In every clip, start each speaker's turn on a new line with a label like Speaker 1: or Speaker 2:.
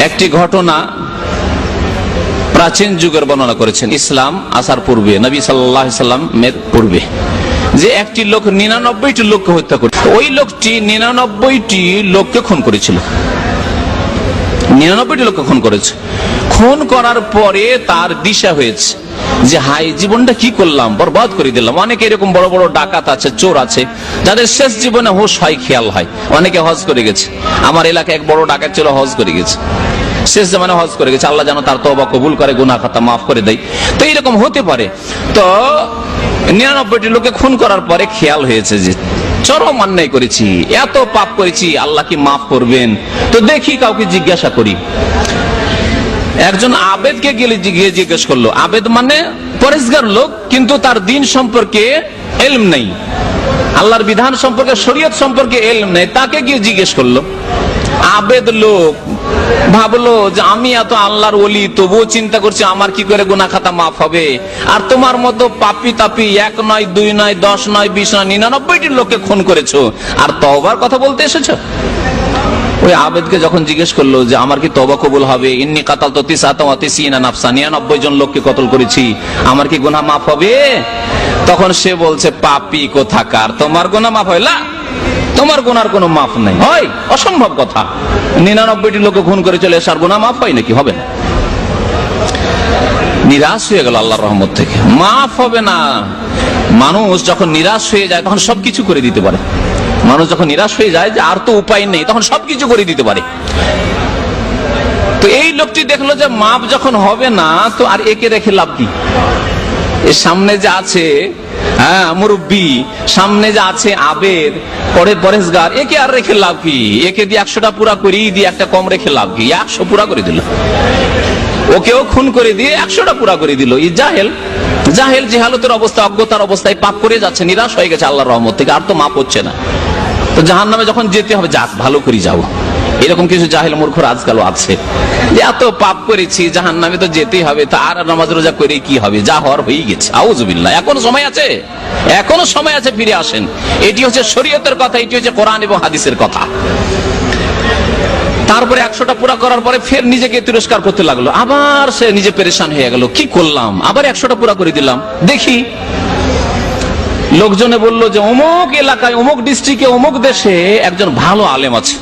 Speaker 1: একটি ঘটনা প্রাচীন যুগের বর্ণনা করেছেন, ইসলাম আসার পূর্বে, নবী সাল্লাল্লাহু আলাইহি সাল্লামের পূর্বে, যে একটি লোক 99টি লোককে হত্যা করেছে। ওই লোকটি 99টি লোককে খুন করেছিল, 99টি লোককে খুন করেছে। খুন করার পরে তার দিশা হয়েছে যে হাই, জীবনটা কি করলাম, বরবাদ করে দিলাম। অনেকে এরকম বড় বড় ডাকাত আছে, চোর আছে, যাদের শেষ জীবনে হুঁশ হয়, খেয়াল হয়। অনেকে হজ করে গেছে, আমার এলাকায় এক বড় ডাকাত ছিল, হজ করে গেছে, শেষ জামানে হজ করে গেছে। আল্লাহ যেন তার তওবা কবুল করে, গুনাহ খাতা মাফ করে দেয়। তো এইরকম হতে পারে। তো 99টি লোকে খুন করার পরে খেয়াল হয়েছে যে চরম অন্যায় করেছি, এত পাপ করেছি, আল্লাহ কি মাফ করবেন? তো দেখি, কাউকে জিজ্ঞাসা করি। একজন আবেদকে গিয়ে জিজ্ঞেস করলো। আবেদ মানে পরেজগার লোক, কিন্তু তার দিন সম্পর্কে ইলম নেই, আল্লাহর বিধান সম্পর্কে, শরীয়ত সম্পর্কে ইলম নেই। তাকে গিয়ে জিজ্ঞেস করলো। আবেদ লোক ভাবলো যে আমি এত আল্লাহর ওলি, তবুও চিন্তা করছি আমার কি করে গুনাহ খাতা মাফ হবে। আর তোমার মতো পাপী তাপী 1 নয় 2 নয় 10 নয় 20 নয় 99টি লোককে খুন করেছো, আর তওবার কথা বলতে এসেছো। ওই আবেদকে যখন জিজ্ঞেস করলো যে আমার কি তওবা কবুল হবে, ইন্নী কাতালতু 99 নাফসা, 99 জন লোককে কতল করেছি, আমার কি গুনাহ মাফ হবে? তখন সে বলছে, পাপী কোথাকার, তোমার গুনাহ মাফ হয় না, তোমার গুনার কোনো মাফ নাই। হয়, অসম্ভব কথা। 99টি লোককে খুন করে চলে এসে আর গুনাহ মাফ হয় নাকি? হবে না। নিরাশ হয়ে গেল আল্লাহর রহমত থেকে, মাফ হবে না। মানুষ যখন নিরাশ হয়ে যায় তখন সবকিছু করে দিতে পারে। মানুষ যখন নিরাশ হয়ে যায় যে আর তো উপায় নেই, তখন সবকিছু করে দিতে পারে। তো এই লোকটি দেখলো যে মাপ যখন হবে না, তো আর একে রেখে লাভ কি? এর সামনে যে আছে মুরব্বী, সামনে যে আছে আবেদ, পরেজগার, একে আর রেখে লাভ কি? একে দিয়ে 100টা পুরা করিয়ে দিয়ে একটা কম রেখে লাভ কি? 100 পুরা করে দিল। ওকেও খুন করে দিয়ে 100টা পুরা করে দিল। এই জাহেল জেহালতের অবস্থা, অজ্ঞতার অবস্থায় পাপ করে যাচ্ছে, নিরাশ হয়ে গেছে আল্লাহর রহমত থেকে, আর তো মাপ হচ্ছে না। তো জাহান্নামে যখন যেতে হবে, যাক ভালো করে যাও। এরকম কিছু জাহেল মূর্খরা আজকালও আছে, যে এত পাপ করেছি, জাহান্নামে তো যেতেই হবে, তা আর নামাজ রোজা করে কি হবে, যা হওয়ার হয়ে গেছে। আউযুবিল্লাহ। এখনো সময় আছে, এখনো সময় আছে, ফিরে আসেন। এটি হচ্ছে শরীয়তের কথা, এটি হচ্ছে কোরআন এবং হাদিসের কথা। তারপরে 100টা পুরা করার পরে ফের নিজেকে তিরস্কার করতে লাগলো। আবার সে নিজে পেরেশান হয়ে গেল, কি করলাম, আবার 100টা পুরা করে দিলাম। দেখি, লোকজনে বললো যে অমুক এলাকায়, অমুক ডিস্ট্রিক্টে, অমুক দেশে একজন ভালো আলেম আছে,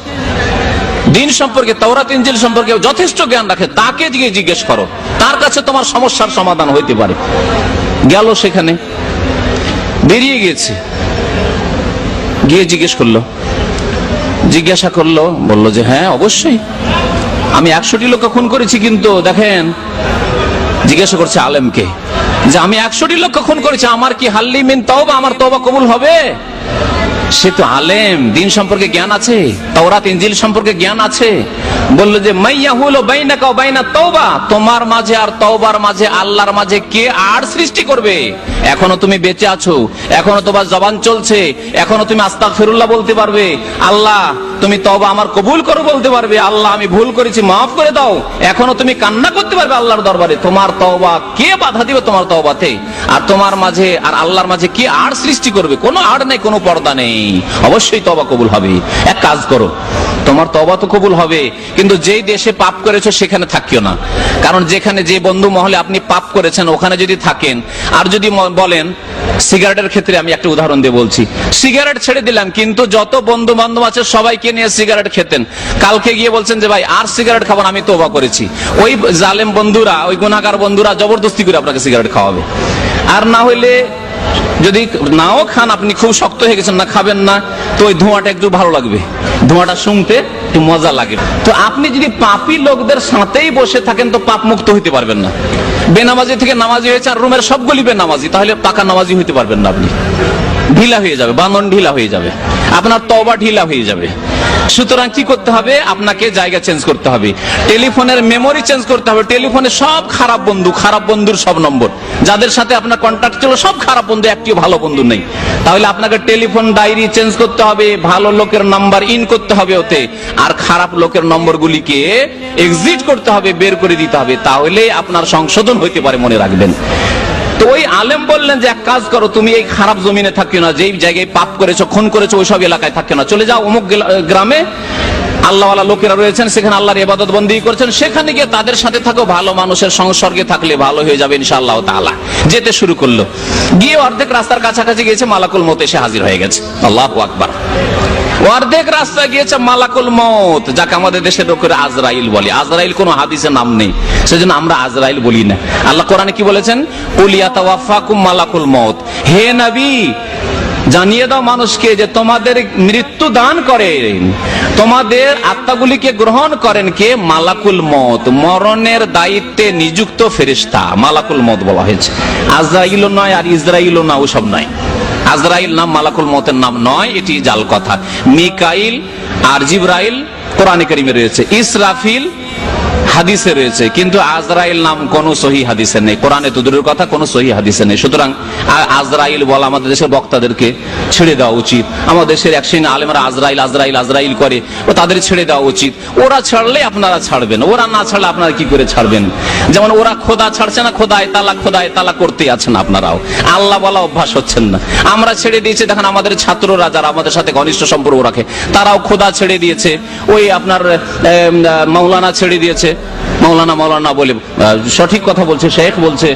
Speaker 1: দিন সম্পর্কে, তাওরাত ইনজিল সম্পর্কে যথেষ্ট জ্ঞান রাখে, তাকে গিয়ে জিজ্ঞেস করো, তার কাছে তোমার সমস্যার সমাধান হইতে পারে। গেল সেখানে, বেরিয়ে গিয়েছে, গিয়ে জিজ্ঞেস করলো, জিজ্ঞাসা করলো, বললো যে হ্যাঁ অবশ্যই আমি 100টি লোককে খুন করেছি, কিন্তু দেখেন, জিজ্ঞাসা করছে আলেমকে যে আমি 100টি লোককে খুন করেছি, আমার কি হাল্লি মিন তওবা, আমার তওবা কবুল হবে? সে তো আলেম, দিন সম্পর্কে জ্ঞান আছে, তাওরাত ইনজিল সম্পর্কে জ্ঞান আছে। বলল যে মাইয়াহুলু বাইনাকা ওয়া বাইনা তওবা, তোমার মাঝে আর তওবার মাঝে, আল্লাহর মাঝে কে আর সৃষ্টি করবে? এখনো তুমি বেঁচে আছো, এখনো তোমার জবান চলছে, এখনো তুমি আস্তাগফিরুল্লাহ বলতে পারবে, আল্লাহ তুমি তওবা আমার কবুল করো বলতে পারবে, আল্লাহ আমি ভুল করেছি মাফ করে দাও, এখনো তুমি কান্না করতে পারবে আল্লাহর দরবারে। তোমার তওবা কে বাধা দিবে তোমার তওবাতে? আর তোমার মাঝে আর আল্লাহর মাঝে কে আর সৃষ্টি করবে? কোনো আড় নেই, কোনো পর্দা নেই, অবশ্যই তওবা কবুল হবে। এক কাজ করো, তোমার তওবা তো কবুল হবে, কিন্তু যেই দেশে পাপ করেছো সেখানে থাকিও না। কারণ যেখানে, যে বন্ধু মহলে আপনি পাপ করেছেন, ওখানে যদি থাকেন, আর যদি বলেন, সিগারেটের ক্ষেত্রে আমি একটা উদাহরণ দিয়ে বলছি, সিগারেট ছেড়ে দিলাম, কিন্তু যত বন্ধু বান্ধব আছে সবাইকে নিয়ে সিগারেট খেতেন, কালকে গিয়ে বলছেন যে ভাই আর সিগারেট খাবো না, আমি তওবা করেছি, ওই জালেম বন্ধুরা, ওই গুনাহগার বন্ধুরা জবরদস্তি করে আপনাকে সিগারেট খাওয়াবে। আর না হইলে যদি নাও খান, আপনি খুব শক্ত হয়ে গেছেন, না খাবেন না, তো ওই ধোঁয়াটা একটু ভালো লাগবে, ধোঁয়াটা শুনতে একটু মজা লাগে। তো আপনি যদি পাপী লোকদের সাথেই বসে থাকেন, তো পাপ মুক্ত হইতে পারবেন না। বেনামাজি থেকে নামাজি হয়েছে, আর রুমের সবগুলি বেনামাজি, তাহলে পাকা নামাজি হইতে পারবেন না। আপনি ঢিলা হয়ে যাবে, বাঁধন ঢিলা হয়ে যাবে, আপনার তওবা ঢিলা হয়ে যাবে। সুতরাং কি করতে হবে? আপনাকে জায়গা চেঞ্জ করতে হবে, টেলিফোনের মেমোরি চেঞ্জ করতে হবে। টেলিফোনে সব খারাপ বন্ধু, খারাপ বন্ধুর সব নম্বর, যাদের সাথে আপনার কন্ট্যাক্ট ছিল সব খারাপ বন্ধু, একটিও ভালো বন্ধু নেই। তাহলে আপনাকে টেলিফোন ডায়েরি চেঞ্জ করতে হবে, ভালো লোকের নাম্বার ইন করতে হবে ওতে, আর খারাপ লোকের নম্বরগুলিকে এক্সিট করতে হবে, বের করে দিতে হবে। তাহলে আপনার সংশোধন হইতে পারে, মনে রাখবেন। তো ওই আলেম বললেন যে এক কাজ করো, তুমি এই খারাপ জমিনে থাকিও না, যেই জায়গায় পাপ করেছো, খুন করেছো, ওইসব এলাকায় থাকিও না, চলে যাও অমুক গ্রামে আল্লাহওয়ালা লোকেরা রয়েছেন, সেখানে আল্লাহর ইবাদত বন্দেগী করছেন, সেখানে গিয়ে তাদের সাথে থাকো, ভালো মানুষের সংসর্গে থাকলে ভালো হয়ে যাবে ইনশাআল্লাহ তাআলা। যেতে শুরু করলো, গিয়ে অর্ধেক রাস্তার কাছাকাছি গিয়েছে, মালাকুল মউত এসে হাজির হয়ে গেছে। আল্লাহু আকবার। অর্ধেক রাস্তা গিয়েছে, মালাকুল মউত, যাকে আমাদের দেশের লোকেরা আজরাইল বলে। আজরাইল কোনো হাদিসে নাম নেই, সেজন্য আমরা আজরাইল বলি না। আল্লাহ কোরআনে কি বলেছেন? কুল ইয়াতাওয়াফাকুম মালাকুল মউত, হে নবী জানিয়ে দাও মানুষকে যে তোমাদের মৃত্যু দান করেন, তোমাদের আত্মাগুলিকে গ্রহণ করেন কে? মালাকুল মউত, মরণের দায়িত্বে নিযুক্ত ফেরেশতা মালাকুল মউত বলা হয়েছে। আজরাইলও নয় আর ইসরাইলও না, ওসব নয়। আজরাইল নাম মালাকুল মউতের নাম নয়, এটি জাল কথা। মিকাইল আর জিবরাইল কোরআনে কারিমে রয়েছে, ইসরাফিল হাদিসে রয়েছে, কিন্তু আজরাইল নাম কোন সহি হাদিসে নেই। কোরআনে তো দূরের কথা, কোন সহি হাদিসে নেই। সুতরাং আজরাইল বলা আমাদের দেশের বক্তাদেরকে ছেড়ে দেওয়া উচিত। আমাদের দেশের এক শ্রেণী আলেমরা আজরাইল আজরাইল আজরাইল করে, ও তাদের ছেড়ে দেওয়া উচিত। ওরা ছাড়লে আপনারা ছাড়বেন, ওরা না ছাড়লে আপনারা কি করে ছাড়বেন? যেমন ওরা খোদা ছাড়ছে না, খোদায় তালা করতে আছেন আপনারাও, আল্লাহ বলা অভ্যাস হচ্ছেন না। আমরা ছেড়ে দিয়েছি, দেখেন আমাদের ছাত্ররা যারা আমাদের সাথে ঘনিষ্ঠ সম্পর্ক রাখে, তারাও খোদা ছেড়ে দিয়েছে, ওই আপনার মাওলানা ছেড়ে দিয়েছে। মাওলানা বলে সঠিক কথা বলছে, শেখ বলছে,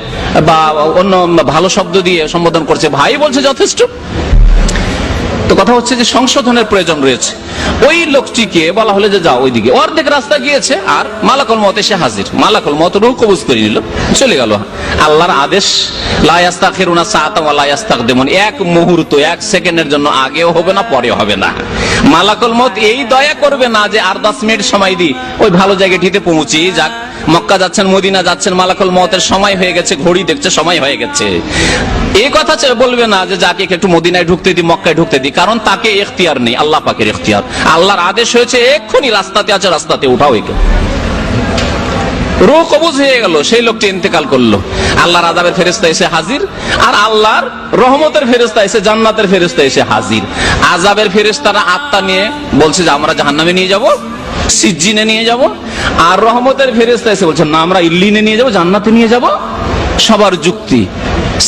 Speaker 1: বা অন্য ভালো শব্দ দিয়ে সম্বোধন করছে, ভাই বলছে, যথেষ্ট। তো কথা হচ্ছে যে সংশোধনের প্রয়োজন রয়েছে। ওই লোকটিকে বলা হলো যে যাও ওইদিকে, অর্ধেক রাস্তা গিয়েছে আর মালাকুল মউত এসে হাজির। মালাকুল মউত রূহ কবজ করে নিল, চলে গেল। আল্লাহর আদেশ, লা ইস্তাখিরুনা সাআতান ওয়া লা ইস্তাকদিমুন, এক মুহূর্ত, এক সেকেন্ডের জন্য আগেও হবে না, পরেও হবে না। মালাকুল মউত এই দয়া করবে না যে আর 10 মিনিট সময় দিই, ওই ভালো জায়গাটিতে পৌঁছি যাক। মক্কা যাচ্ছেন, মদিনা যাচ্ছেন, মালাকুল মউতের সময় হয়ে গেছে, ঘড়ি দেখছে সময় হয়ে গেছে, এই কথা বলবে না যে যাকে একটু মদিনায় ঢুকতে দি, মক্কায় ঢুকতে দি, কারণ তাকে এখতিয়ার নেই, আল্লাহ পাকের এখতিয়ার। আল্লাহর আদেশ হয়েছে এক্ষুনি রাস্তাতে আছে, রাস্তাতে উঠাও একে। রূহ কবজ হয়ে গেল, সেই লোকটি ইন্তেকাল করলো। আল্লাহর আযাবের ফেরেশতা এসে হাজির, আর আল্লাহর রহমতের ফেরেশতা এসে, জান্নাতের ফেরেশতা এসে হাজির। আযাবের ফেরেশতারা আত্মা নিয়ে বলছে যে আমরা জাহান্নামে নিয়ে যাব, সিজ্জিনে নিয়ে যাব, আর রহমতের ফেরেশতা এসে বলছে না, আমরা ইল্লিনে নিয়ে যাব, জান্নাতে নিয়ে যাব। সবার যুক্তি,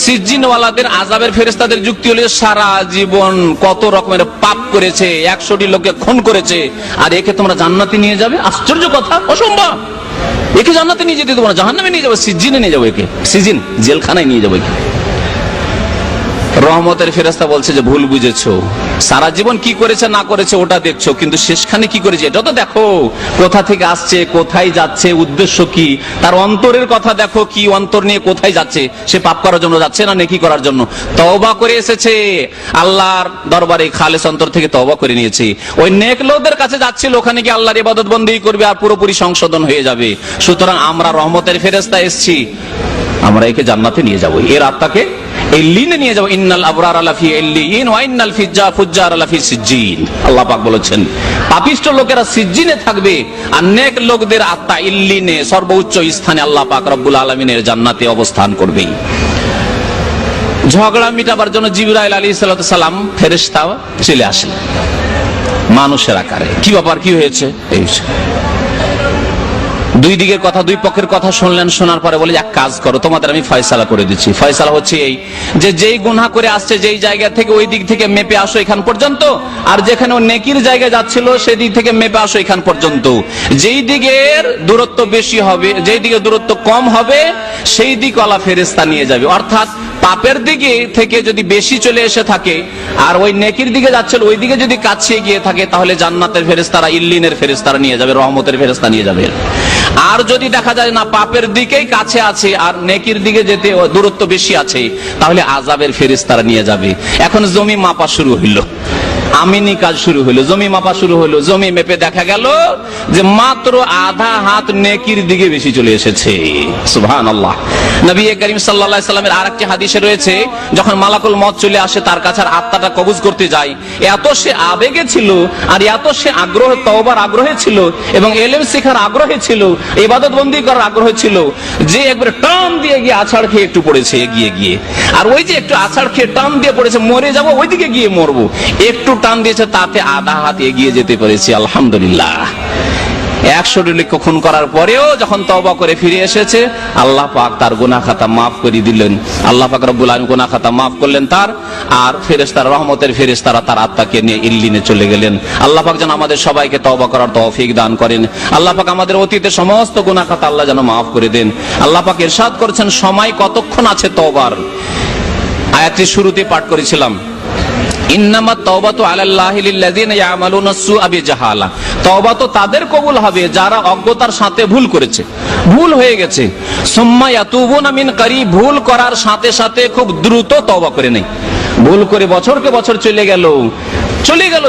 Speaker 1: সিজ্জিনওয়ালাদের আযাবের ফেরেশতাদের যুক্তি হলো সারা জীবন কত রকমের পাপ করেছে, 100টি লোককে খুন করেছে, আর একে তোমরা জান্নাতে নিয়ে যাবে? আশ্চর্য কথা, অসম্ভব। একে জান্নাতে নিয়ে যেতে তোমরা জাহান্নামে নিয়ে যাবে, সিজ্জিনে নিয়ে যাবো একে, সিজিন জেলখানায় নিয়ে যাবো একে। রহমতের ফেরেশতা বলছে যে ভুল বুঝেছো, সারা জীবন কি করেছে না করেছে ওটা দেখছো, কিন্তু শেষখানে কি করেছে এটা তো দেখো। কোথা থেকে আসছে, কোথায় যাচ্ছে, উদ্দেশ্য কি, তার অন্তরের কথা দেখো, কি অন্তর নিয়ে কোথায় যাচ্ছে। সে পাপ করার জন্য যাচ্ছে না নেকি করার জন্য? তওবা করে এসেছে, আল্লাহর দরবারে খালেস অন্তর থেকে তওবা করে নিয়েছে। ওই নেক লোকদের কাছে যাচ্ছিল, ওখানে গিয়ে আল্লাহর ইবাদত বন্দেগী করবে আর পুরোপুরি সংশোধন হয়ে যাবে। সুতরাং আমরা রহমতের ফেরেশতা এসেছি, আমরা একে জান্নাতে নিয়ে যাব, এর আত্মাকে ইল্লিনে নিয়ে যাব। ইন্নাল আবরার লাফি ইল্লিয়িন ওয়া ইন্নাল ফুজ্জার লাফি সিজ্জিন। আল্লাহ পাক বলেছেন পাপিষ্ঠ লোকেরা সিজ্জিনে থাকবে আর নেক লোকদের আত্মা ইল্লিনে, সর্বোচ্চ স্থানে আল্লাহ পাক রব্বুল আলামিনের জান্নাতে অবস্থান করবে। ঝগড়া মিটাবার জন্য জিবরাইল আলাইহিস সালাম ফেরেশতা চলে আসেন মানুষের আকারে। কি ব্যাপার, কি হয়েছে? এই দুই দিকের কথা, দুই পক্ষের কথা শুনলেন, শোনার পরে বলে এক কাজ করো, তোমাদের আমি ফয়সালা করে দিচ্ছি। ফয়সালা হচ্ছে এই যে যেই গুনাহ করে আসছে যেই জায়গা থেকে, ওই দিক থেকে মেপে আসো এখান পর্যন্ত, আর যেখানে ও নেকির জায়গায় যাচ্ছিল সেই দিক থেকে মেপে আসো এখান পর্যন্ত। যেই দিকের দূরত্ব বেশি হবে, যেই দিকে দূরত্ব কম হবে, সেই দিকওয়ালা ফেরেশতা নিয়ে যাবে। অর্থাৎ পাপের দিকে থেকে যদি বেশি চলে এসে থাকে আর ওই নেকির দিকে যাচ্ছিল ওই দিকে যদি কাছে গিয়ে থাকে, তাহলে জান্নাতের ফেরেশতারা, ইল্লিনের ফেরেশতারা নিয়ে যাবে, রহমতের ফেরেশতা নিয়ে যাবে। আর যদি দেখা যায় না পাপের দিকেই কাছে আছে আর নেকির দিকে যেতে দূরত্ব বেশি আছে, তাহলে আযাবের ফেরেশতারা নিয়ে যাবে। এখন জমি মাপা শুরু হইল, আমিনি কাজ শুরু হলো, জমি মাপা শুরু হলো। জমি মেপে দেখা গেল যে মাত্র আধা হাত নেকির দিকে বেশি চলে এসেছে। সুবহানাল্লাহ। নবী করিম সাল্লাল্লাহু আলাইহি সাল্লামের আরেকটি হাদিসে রয়েছে, যখন মালাকুল মউত চলে আসে তার কাছে আত্মাটা কবজ করতে যায়, এত সে আবেগে ছিল আর এত সে আগ্রহ, তওবার আগ্রহে ছিল এবং ইলম শেখার আগ্রহে ছিল, ইবাদত বন্দেগী করার আগ্রহ ছিল, যে একবার টান দিয়ে গিয়ে আছাড় খেয়ে একটু পড়েছে এগিয়ে গিয়ে। আর ওই যে একটু আছাড় খেয়ে টান দিয়ে পড়েছে, মরে যাব ওইদিকে গিয়ে মরবো, একটু টান দিয়েছে তাতে আধা হাত এগিয়ে যেতে পেরেছি, আলহামদুলিল্লাহ। 100 লক্ষ খুন করার পরেও যখন তওবা করে ফিরে এসেছে, আল্লাহ পাক তার গুনাহ খাতা মাফ করে দিলেন। আল্লাহ পাক রব্বুল আলামিন গুনাহ খাতা মাফ করলেন তার, আর ফেরেশতারা, রহমতের ফেরেশতারা তার আত্মাকে নিয়ে ইল্লিনে চলে গেলেন। আল্লাহ পাক যেন আমাদের সবাইকে তওবা করার তৌফিক দান করেন। আল্লাহ পাক আমাদের অতীতের সমস্ত গুনাহ খাতা আল্লাহ যেন মাফ করে দেন। আল্লাহ পাক ইরশাদ করেছেন, সময় কতক্ষণ আছে তওবার। আয়াতটি শুরুতে পাঠ করেছিলাম, ইন্নামাত তাওবাতু আলাল্লাহি লিল্লাযিনা ইয়ামালুনা সুআ বিজাহালা। তওবা তো তাদের কবুল হবে যারা অজ্ঞতার সাথে ভুল করেছে, ভুল হয়ে গেছে। সুম্মা ইয়াতুবুনা মিন কারীব, ভুল করার সাথে সাথে খুব দ্রুত তওবা করে নেয়। ভুল করে বছরকে বছর চলে গেল,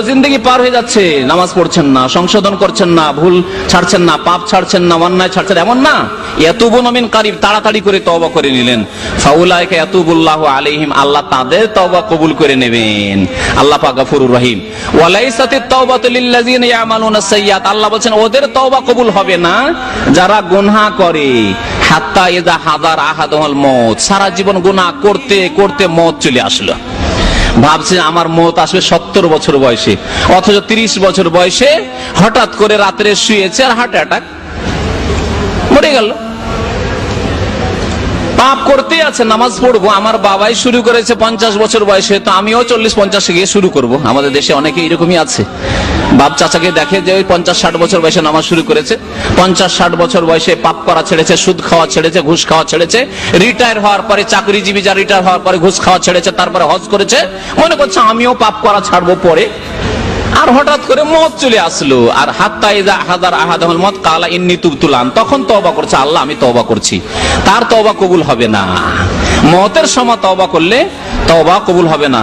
Speaker 1: জিন্দগি পার হয়ে যাচ্ছে, নামাজ পড়ছেন না, সংশোধন করছেন না, ভুল ছাড়ছেন না, পাপ ছাড়ছেন না, অন্যায় ছাড়ছেন, এমন না। ইয়াতুবুনা মিন কারীব, তাড়াতাড়ি করে তওবা করে নিলেন। ফাউলাইকা ইয়াতুবুল্লাহু আলাইহিম, আল্লাহ তাদের তওবা কবুল করে নেবেন। আল্লাহ পাক গফুরুর রহিম। ওয়ালাইসাতিত তাওবাতু লিল্লাযিনা ইয়ামালুনা সাইয়্যাত, আল্লাহ বলেন ওদের তওবা কবুল হবে না যারা গুনাহ করে। হাত্তা ইযা হাদার আহাদুল মউত, সারা জীবন গুনাহ করতে করতে মওত চলে আসলো। ভাবছে আমার মওত আসবে 70 বছর বয়সে, অথচ 30 বছর বয়সে হঠাৎ করে রাত্রে শুয়েছে আর হার্ট অ্যাটাক, মরে গেল। পাপ করতে আছে, নামাজ পড়বো, আমার বাবাই শুরু করেছে 50 বছর বয়সে, তো আমিও 40-50 গিয়ে শুরু করব। আমাদের দেশে অনেকে এরকমই আছে, বাপ চাচাকে দেখে যে ওই 50-60 বছর বয়সে নামাজ শুরু করেছে, 50-60 বছর বয়সে পাপ করা ছেড়েছে, সুদ খাওয়া ছেড়েছে, ঘুষ খাওয়া ছেড়েছে, রিটায়ার হওয়ার পরে, চাকরিজীবী যা রিটায়ার হওয়ার পরে ঘুষ খাওয়া ছেড়েছে, তারপরে হজ করেছে, মনে করছে আমিও পাপ করা ছাড়বো পরে। আর হঠাৎ করে মওত চলে আসলো। আর হাত্তা ইযা হাদার আহাদুল মওত ক্বালা ইন্নী তুবতু আন, তখন তওবা করছে, আল্লাহ আমি তওবা করছি। তার তওবা কবুল হবে না। মওতের সময় তওবা করলে তওবা কবুল হবে না।